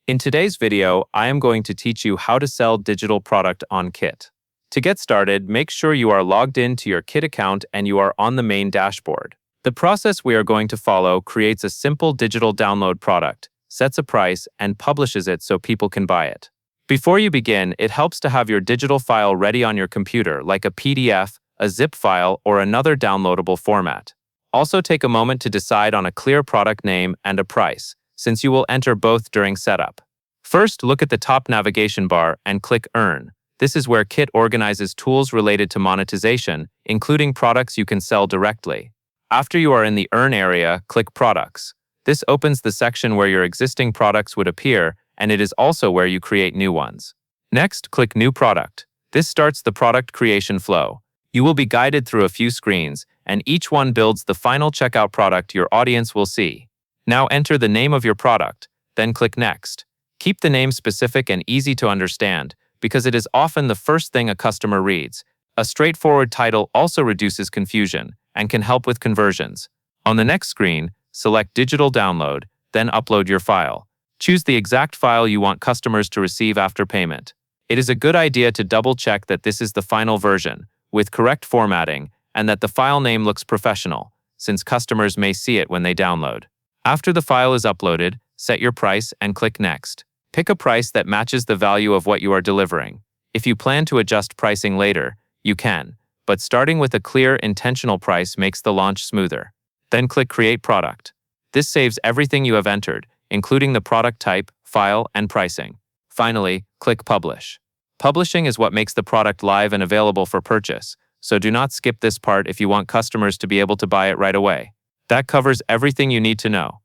In today's video, I am going to teach you how to sell digital product on Kit. To get started, make sure you are logged in to your Kit account and you are on the main dashboard. The process we are going to follow creates a simple digital download product, sets a price, and publishes it so people can buy it. Before you begin, it helps to have your digital file ready on your computer, like a PDF, a zip file, or another downloadable format. Also take a moment to decide on a clear product name and a price, since you will enter both during setup. First, look at the top navigation bar and click Earn. This is where Kit organizes tools related to monetization, including products you can sell directly. After you are in the Earn area, click Products. This opens the section where your existing products would appear, and it is also where you create new ones. Next, click New Product. This starts the product creation flow. You will be guided through a few screens, and each one builds the final checkout product your audience will see. Now enter the name of your product, then click Next. Keep the name specific and easy to understand, because it is often the first thing a customer reads. A straightforward title also reduces confusion and can help with conversions. On the next screen, select Digital Download, then upload your file. Choose the exact file you want customers to receive after payment. It is a good idea to double-check that this is the final version, with correct formatting, and that the file name looks professional, since customers may see it when they download. After the file is uploaded, set your price and click Next. Pick a price that matches the value of what you are delivering. If you plan to adjust pricing later, you can, but starting with a clear, intentional price makes the launch smoother. Then click Create Product. This saves everything you have entered, including the product type, file, and pricing. Finally, click Publish. Publishing is what makes the product live and available for purchase, so do not skip this part if you want customers to be able to buy it right away. That covers everything you need to know.